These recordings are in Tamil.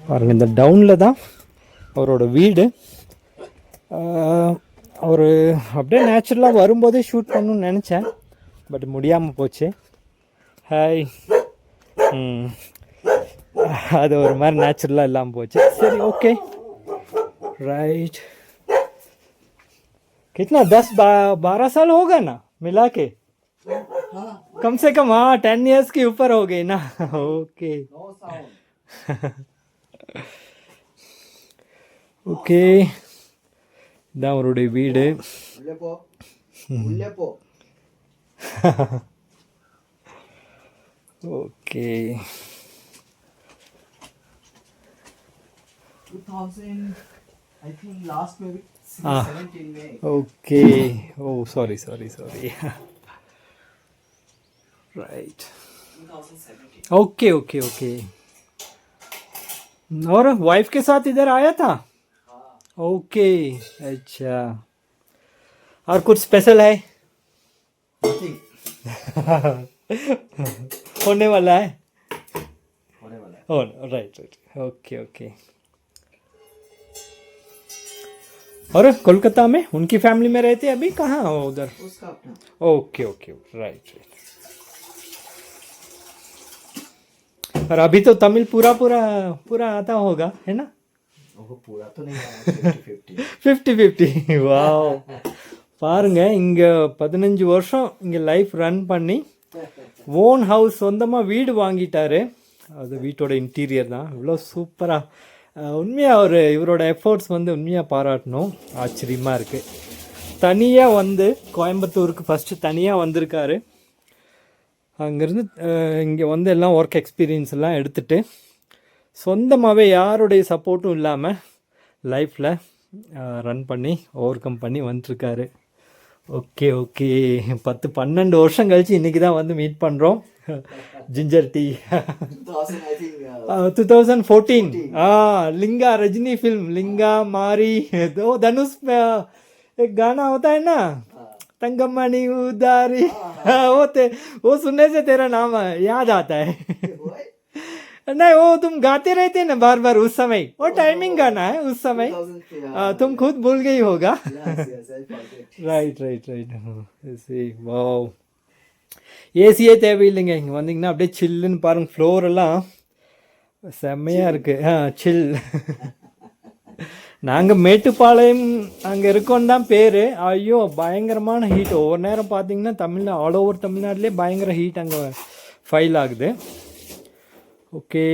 பாருங்கள், இந்த டவுனில் தான் அவரோட வீடு. அவர் அப்படியே நேச்சுரலாக வரும்போதே ஷூட் பண்ணணும்னு நினச்சேன், பட் முடியாமல் போச்சு. ஹாய். அது ஒரு மாதிரி நேச்சுரலாக இல்லாமல் போச்சு. சரி, ஓके राइट. कितना 10-12 साल होगा ना मिला के? कम से कम 10 years के ऊपर हो गई ना. ओके ஓகே, இதான் அவருடைய வீடு. Okay, 2000 I think last maybe 17 May. Okay. Oh sorry right. 2017. Okay okay okay. और वाइफ के साथ इधर आया था? ओके, अच्छा. और कुछ स्पेशल है? होने वाला है. ओ राइट. Okay okay. और कोलकाता में उनकी फैमिली में रहते अभी? कहाँ हो उधर? उसका अपना. Okay okay, right. और अभी तो तमिल पूरा आता होगा, है ना? वो पूरा तो नहीं आया, 50-50. 50-50. வாவ், பாருங்க, இங்கே 15 வருஷம் இங்கே லைஃப் ரன் பண்ணி ஓன் ஹவுஸ் சொந்தமாக வீடு வாங்கிட்டாரு. அது வீட்டோட இன்டீரியர் தான் இவ்வளோ சூப்பராக. உண்மையாக இவரோட எஃபர்ட்ஸ் உண்மையாக பாராட்டணும். ஆச்சரியமாக இருக்குது. தனியாக கோயம்புத்தூருக்கு ஃபஸ்ட்டு தனியாக வந்திருக்காரு. அங்கேருந்து இங்கே எல்லாம் ஒர்க் எக்ஸ்பீரியன்ஸ் எல்லாம் எடுத்துகிட்டு சொந்தமாகவே யாருடைய சப்போர்ட்டும் இல்லாமல் லைஃப்பில் ரன் பண்ணி ஓவர் கம் பண்ணி வந்துட்டுருக்காரு. ஓகே ஓகே, 10-12 வருஷம் கழிச்சு இன்றைக்கி தான் மீட் பண்ணுறோம். Ginger tea. 2014. लिंगा, रजनी फिल्म लिंगा मारी. तो धनुष में एक गाना होता है ना, तंगमणि उदारी. वो सुनने से तेरा नाम याद आता है. नहीं, वो तुम गाते रहते ना बार बार उस समय. वो टाइमिंग गाना है उस समय. तुम खुद भूल गई होगा. राइट. ऐसे वाओ. ஏசியே தேவையில்லைங்க. இங்கே வந்தீங்கன்னா அப்படியே சில்லுன்னு பாருங்கள். ஃப்ளோரெல்லாம் செம்மையாக இருக்குது. சில். நாங்கள் மேட்டுப்பாளையம் அங்கே இருக்கோன்னு தான் பேர். ஐயோ பயங்கரமான ஹீட். ஒவ்வொரு நேரம் பார்த்தீங்கன்னா ஆல் ஓவர் தமிழ்நாட்டிலே பயங்கர ஹீட் அங்கே ஃபைல் ஆகுது. ஓகே,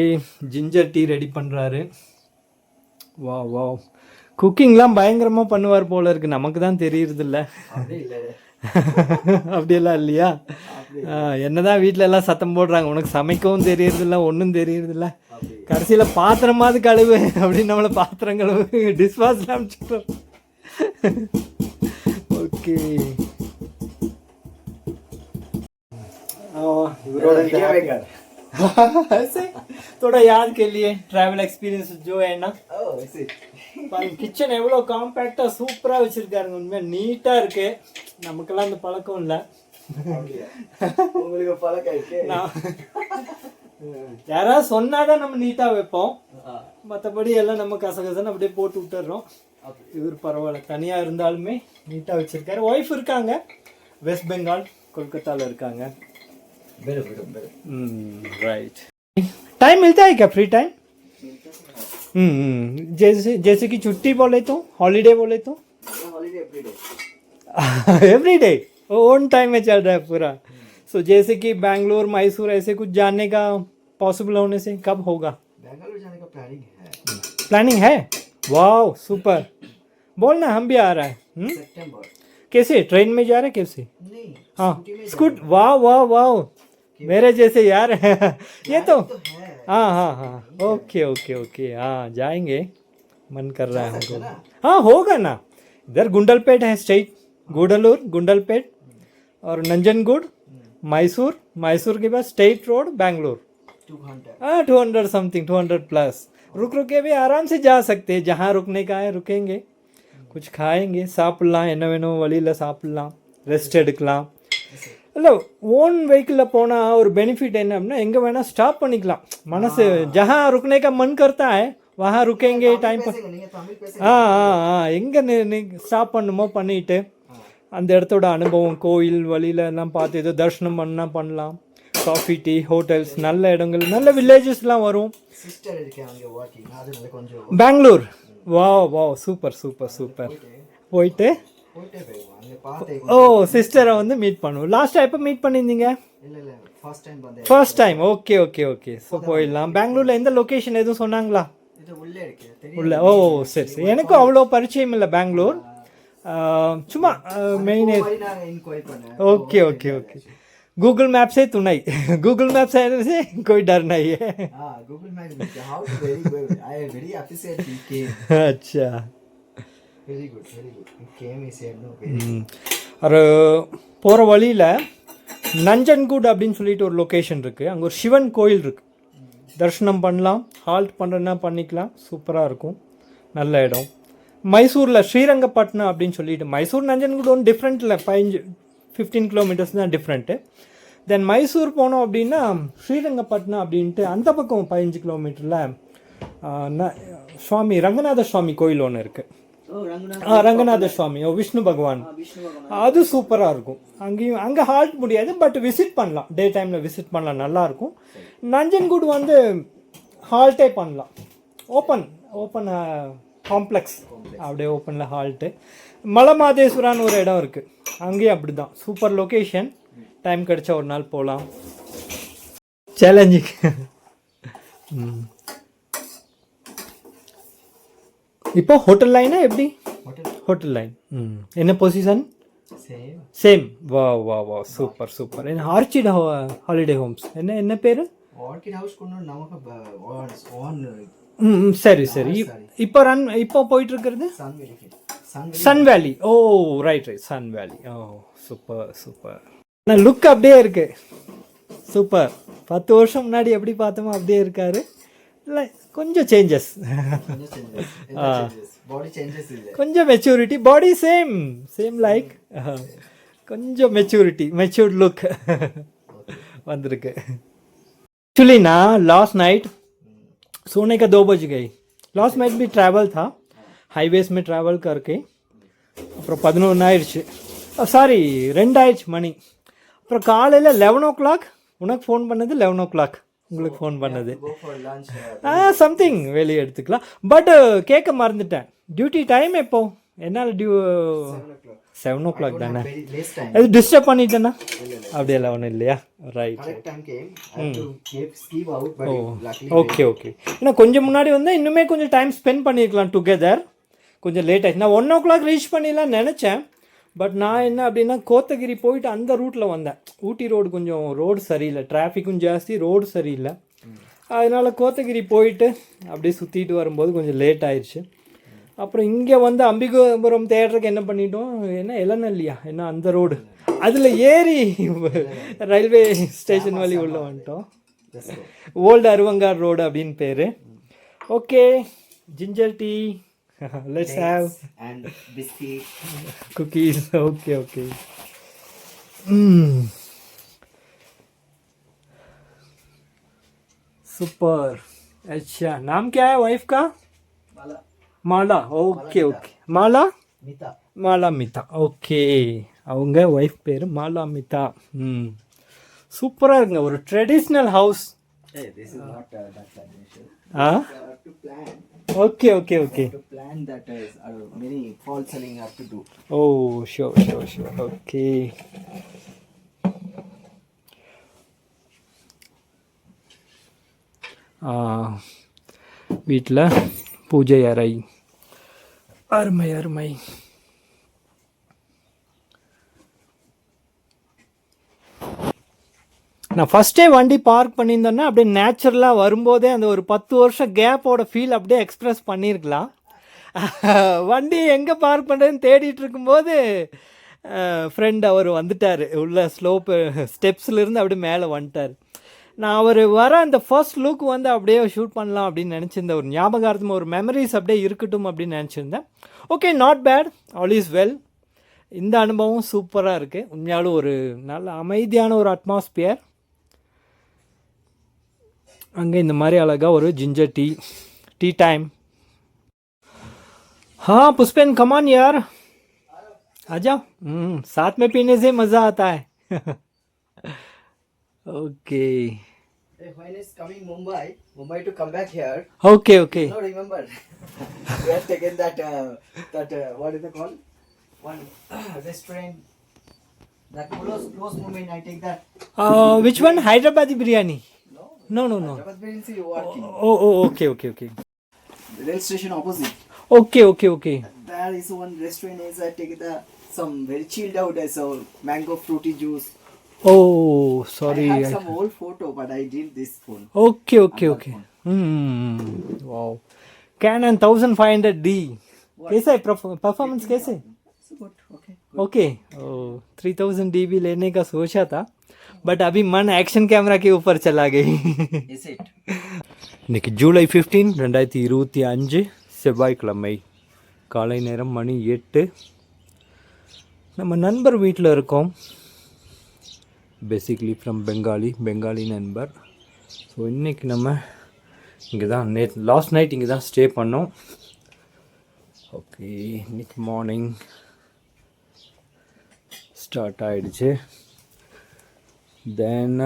ஜிஞ்சர் டீ ரெடி பண்ணுறாரு. வா, குக்கிங்லாம் பயங்கரமாக பண்ணுவார் போல இருக்குது. நமக்கு தான் தெரியறதில்ல. அப்படியெல்லாம் இல்லையா? என்னதான் வீட்டில எல்லாம் சத்தம் போடுறாங்க, உனக்கு சமைக்கவும் தெரியறதில்ல, ஒன்றும் தெரியறதில்ல. கடைசியில் பாத்திரமாவது கழுவு அப்படின்னு நம்மளை பாத்திரம் கழுவு டிஷ்வாஷில் அனுப்பிச்சுட்டோம். ஓகே, ऐसे थोड़ा याद के लिए ट्रैवल एक्सपीरियंस जो है ना. கிச்சன் எவ்வளோ காம்பேக்டாக சூப்பராக வச்சுருக்காருங்க. உண்மையாக நீட்டாக இருக்கு. நமக்கெல்லாம் அந்த பழக்கம் இல்லை. உங்களுக்கு பழக்கம் இருக்கு. யாராவது சொன்னாதான் நம்ம நீட்டாக வைப்போம். மற்றபடி எல்லாம் நம்ம கசகசன்னு அப்படியே போட்டு விட்டுறோம். இவர் பரவாயில்ல, தனியாக இருந்தாலுமே நீட்டாக வச்சுருக்காரு. ஒய்ஃப் இருக்காங்க, வெஸ்ட் பெங்கால் कोलकाता இருக்காங்க. राइट. टाइम मिलता है क्या? Free time? जैसे कि छुट्टी बोले तो, हॉलीडे बोले तो? एवरी डे ओन टाइम में चल रहा है पूरा. सो जैसे कि बैंगलोर, मैसूर ऐसे कुछ जाने का पॉसिबल होने से कब होगा? बैंगलोर जाने का प्लानिंग है. Wow super. बोलना, हम भी आ रहा है. सितंबर. कैसे, ट्रेन में जा रहे हैं कैसे? नहीं, हाँ, स्कूट. वाह मेरे जैसे यार. ये तो हाँ. ओके. हाँ, जाएंगे, मन कर रहा है हमको. हाँ, होगा ना. इधर गुंडलपेट है स्ट्रेट. गूडलूर, गुंडलपेट और नंजनगुड, मैसूर के बाद state road Bangalore. 200 something, 200 plus. रुक के भी आराम से जा सकते हैं. जहाँ रुकने का है रुकेंगे, कुछ खाएंगे, சாப்பிட்லாம், என்ன வேணும் வழியில் சாப்பிட்லாம், ரெஸ்ட் எடுக்கலாம். இல்லை, ஓன் வெஹிக்கிளில் போனால் ஒரு பெனிஃபிட் என்ன அப்படின்னா, எங்கே வேணால் ஸ்டாப் பண்ணிக்கலாம். மனசு ஜஹாं रुकने का मन करता है वहाँ रुकेंगे टाइम पर பேசுங்க, நீங்க தமிழ் பேசுங்க. எங்கே ஸ்டாப் பண்ணுமோ பண்ணிட்டு அந்த இடத்தோட அனுபவம் கோயில் வழியில எல்லாம் பார்த்து ஏதோ தரிசனம் பண்ணலாம். காஃபி டீ ஹோட்டல்ஸ் நல்ல இடங்கள் நல்ல வில்லேஜஸ்லாம் வரும். சிஸ்டர் இருக்கேன் அங்கே வாக்கிங், அதனால கொஞ்சம் பெங்களூர் வா சூப்பர் சூப்பர் சூப்பர். போயிட்டு போயிட்டே போயிடுவோம். அங்கே பார்த்தேன். ஓ சிஸ்டரை வந்து மீட் பண்ணுவோம். லாஸ்ட்டாக எப்போ மீட் பண்ணியிருந்தீங்க? இல்லை ஃபர்ஸ்ட் டைம் வந்தேன். First time. ஓகே ஸோ போயிடலாம். பெங்களூரில் எந்த லொக்கேஷன் எதுவும் சொன்னாங்களா? இது உள்ளே இருக்கு தெரியும். உள்ள சரி எனக்கும் அவ்வளோ பரிச்சயம் இல்லை பெங்களூர். சும்மா மெயின் நான் இன்கொயரி பண்ணேன். ओके गूगल मैप से तू नहीं गूगल मैप से कोई डर नहीं है. Google map how very good, I am very appreciate you came. अच्छा very good you came is no very. और போகிற வழியில் நஞ்சன்கூட் அப்படின்னு சொல்லிட்டு ஒரு லொக்கேஷன் இருக்குது. அங்கே ஒரு சிவன் கோயில் இருக்குது. தரிசனம் பண்ணலாம், ஹால்ட் பண்ணுறதுனா பண்ணிக்கலாம். சூப்பராக இருக்கும், நல்ல இடம். மைசூரில் ஸ்ரீரங்கப்பட்டினம் அப்படின்னு சொல்லிட்டு மைசூர் நஞ்சன்கூட் ஒன்று டிஃப்ரெண்ட் இல்லை, 15 கிலோமீட்டர்ஸ் தான் டிஃப்ரெண்ட்டு. தென் மைசூர் போனோம் அப்படின்னா ஸ்ரீரங்கப்பட்டினம் அப்படின்ட்டு அந்த பக்கம் 15 கிலோமீட்டரில் சுவாமி ரங்கநாத சுவாமி கோயில் ஒன்று இருக்குது. ரங்கநாத சுவாமி விஷ்ணு பகவான், அது சூப்பராக இருக்கும். அங்கே ஹால்ட் முடியாது, பட் விசிட் பண்ணலாம். டே டைமில் விசிட் பண்ணலாம், நல்லாயிருக்கும். நஞ்சன்கூட் வந்து ஹால்ட்டே பண்ணலாம். ஓப்பன் காம்ப்ளெக்ஸ் அப்படியே ஓப்பனில் ஹால்ட்டு. மலமாதேஸ்வரான்னு ஒரு இடம் இருக்குது, அங்கேயும் அப்படி தான் சூப்பர் லொக்கேஷன். டைம் கிடைச்சா ஒரு நாள் போகலாம். சேலஞ்சிங். இப்போ ஹோட்டல் லைனா எப்படி? ஹோட்டல் லைன் என்ன பொசிஷன்? சேம். வா சூப்பர். என்ன ஆர்ச்சிட் ஹாலிடே ஹோம்ஸ் என்ன பேர்? ஆர்ச்சிட் ஹவுஸ் கொண்டு நமக்கு ஓன். சரி இப்போ போயிட்டு இருக்கிறது சன் வேலி. ரைட் சன் வேலி. சூப்பர். நான் லுக் அப்படியே இருக்கு, சூப்பர். 10 வருஷம் முன்னாடி எப்படி பார்த்தோமோ அப்படியே இருக்காரு. இல்லை கொஞ்சம் சேஞ்சஸ், கொஞ்சம் மெச்சூரிட்டி. பாடி சேம் லைக் கொஞ்சம் மெச்சூர்ட் லுக் வந்திருக்கு. एक्चुअली ना लास्ट नाइट सोने का 2 बज गई. लास्ट नाइट भी ट्रैवल था, हाईवेज में ट्रैवल करके. அப்புறம் 11 ஆயிடுச்சு, சாரி 2 ஆயிடுச்சு மணி. அப்புறம் காலையில் 11 o'clock உனக்கு ஃபோன் பண்ணது, 11 o'clock உங்களுக்கு ஃபோன் பண்ணது. சம்திங் வெளியே எடுத்துக்கலாம். பட் கேட்க மறந்துட்டேன். டியூட்டி டைம் எப்போ? என்னால் 7 o'clock தானே. அது டிஸ்டர்ப் பண்ணிட்டேன்னா? அப்படியெல்லாம் ஒன்றும் இல்லையா? ரைட். ஓகே. ஏன்னா கொஞ்சம் முன்னாடி வந்தால் இன்னுமே கொஞ்சம் டைம் ஸ்பெண்ட் பண்ணியிருக்கலாம் டுகெதர். கொஞ்சம் லேட் ஆகிடுச்சு. நான் 1 o'clock ரீச் பண்ணிடலாம் நினச்சேன். பட் நான் என்ன அப்படின்னா கோத்தகிரி போயிட்டு அந்த ரூட்டில் வந்தேன். ஊட்டி ரோடு கொஞ்சம் ரோடு சரியில்லை, டிராஃபிக்கும் ஜாஸ்தி, ரோடு சரியில்லை. அதனால் கோத்தகிரி போயிட்டு அப்படியே சுற்றிட்டு வரும்போது கொஞ்சம் லேட் ஆயிடுச்சு. அப்புறம் இங்கே வந்து அம்பிகாபுரம் தேட்டருக்கு என்ன பண்ணிட்டோம், என்ன இளநல்லியா என்ன அந்த ரோடு, அதில் ஏறி ரயில்வே ஸ்டேஷன் வழி உள்ளே வந்துட்டோம். ஓல்டு அருவங்கார் ரோடு அப்படின்னு பேர். Okay, ginger tea, let's have and biscuit, cookies. Okay. Super. अच्छा, नाम क्या है वाइफ का? माला. ओके. माला मिता. ஓகே, அவங்க ஒய்ஃப் பேர் மாலா மிதா. சூப்பராக இருக்குங்க, ஒரு traditional house. this is not that traditional. To plan. Okay. To plan that is many fall selling have to do. Oh, sure. Okay. வீட்டில் பூஜை அறை. அருமை. நான் ஃபஸ்ட்டே வண்டி பார்க் பண்ணியிருந்தேன்னா அப்படியே நேச்சுரலாக வரும்போதே அந்த ஒரு 10 வருஷம் கேப்போட ஃபீல் அப்படியே எக்ஸ்ப்ரெஸ் பண்ணியிருக்கலாம். வண்டி எங்கே பார்க் பண்ணுறதுன்னு தேடிட்டு இருக்கும்போது ஃப்ரெண்ட் அவர் வந்துட்டார். உள்ள ஸ்டெப்ஸ்லேருந்து அப்படியே மேலே வந்துட்டார். நான் அவர் வர அந்த ஃபர்ஸ்ட் லுக் வந்து அப்படியே ஷூட் பண்ணலாம் அப்படின்னு நினச்சிருந்தேன். ஒரு ஞாபகார்த்தமாக ஒரு மெமரிஸ் அப்படியே இருக்கட்டும் அப்படின்னு நினச்சிருந்தேன். Okay, not bad, all is well. இந்த அனுபவம் சூப்பராக இருக்குது. உண்மையாலும் ஒரு நல்ல அமைதியான ஒரு அட்மாஸ்பியர். அங்கே இந்த மாதிரி அழகாக ஒரு ஜிஞ்சர் टी टाइम. हाँ पुष्पेन कमान यार आ जाओ. साथ में पीने से मज़ा आता है. Okay When is coming Mumbai to come back here. Okay okay. No, remember, we have taken that what is it called? One restaurant. That close moment I take that. Which one? Hyderabadi biryani. No. Hyderabad Biryani you working. Oh, okay. The rail station opposite. Okay. There is one restaurant is I take some very chilled out as a mango fruity juice. Oh, sorry. I have some old photo but I did this phone. Okay. Android phone. Wow. Canon 1500D. कैसा है परफॉर्मेंस कैसे? So good. Okay. Okay 3000 dB लेने का सोचा था பட் अभी मन एक्शन कैमरा के ऊपर चला गई. Is it? இன்னைக்கு ஜூலை 15 2025 செவ்வாய்க்கிழமை காலை நேரம் மணி 8. நம்ம நண்பர் வீட்டில் இருக்கோம். பேசிக்லி ஃப்ரம் பெங்காலி நண்பர். ஸோ இன்றைக்கி நம்ம இங்கே தான் லாஸ்ட் நைட் இங்கே தான் ஸ்டே பண்ணோம். ஓகே இன்னைக்கு மார்னிங் ஸ்டார்ட் ஆகிடுச்சு. தென்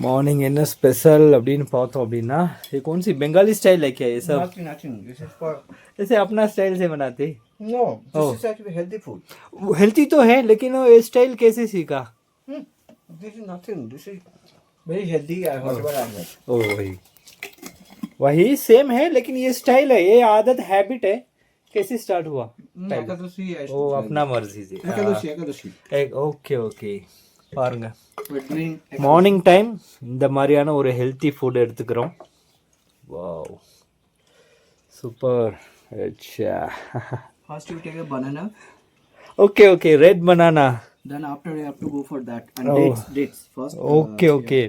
मॉर्निंग என்ன ஸ்பெஷல் அப்படின்னு பார்த்தோம் அப்படின்னா ये कौन सी बंगाली स्टाइल है क्या ये सब? Nothing. This is for ऐसे अपना स्टाइल से बनाते. no. This is actually healthy food. Healthy तो है लेकिन वो स्टाइल कैसे सीखा? This is nothing. This is very healthy. Whatever I like. वही सेम है लेकिन ये स्टाइल है, ये आदत हैबिट है. कैसे स्टार्ट हुआ? Ekadashi. ओ अपना मर्जी से. Ekadashi. ஓகே பாருங்க We're doing மார்னிங் டைம் இந்த மாதிரியான ஒரு ஹெல்த்தி ஃபுட் எடுத்துக்கிறோம். Wow super. अच्छा first you take a banana. Okay red banana. Then after you have to go for that and Oh. dates first. Okay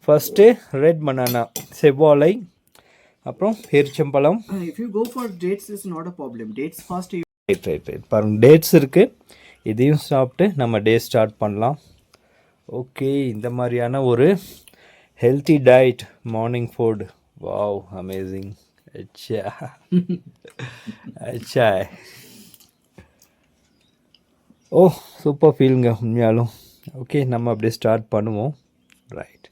first red banana செவ்வாழை, அப்புறம் பேரிச்சம்பழம். If you go for dates, it's not a problem. Dates first you right பாருங்க டேட்ஸ் இருக்குது. இதையும் சாப்பிட்டு நம்ம டே ஸ்டார்ட் பண்ணலாம். ஓகே இந்த மாதிரியான ஒரு healthy diet morning food. Wow amazing. अच्छा है. ஓ சூப்பர் ஃபீலுங்க உண்மையாலும். ஓகே நம்ம அப்படியே ஸ்டார்ட் பண்ணுவோம். ரைட்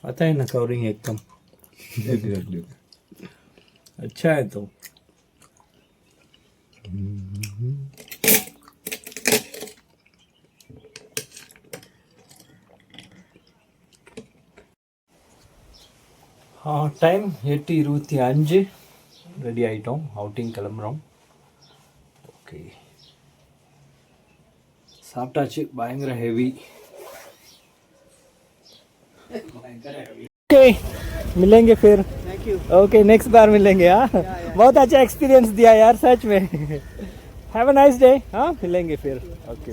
आता है ना कवरिंग एकदम. exactly. अच्छा है तो. हाँ டைம் 8:25 ரெடி ஆகிட்டோம். அவுட்டிங் கிளம்புறோம். ஓகே சாப்பிட்டாச்சு. பயங்கர ஹெவி. ओके मिलेंगे फिर. Thank you. ओके नेक्स्ट बार मिलेंगे. हाँ बहुत अच्छा एक्सपीरियंस दिया यार सच में. Have a nice day. हाँ मिलेंगे फिर. ओके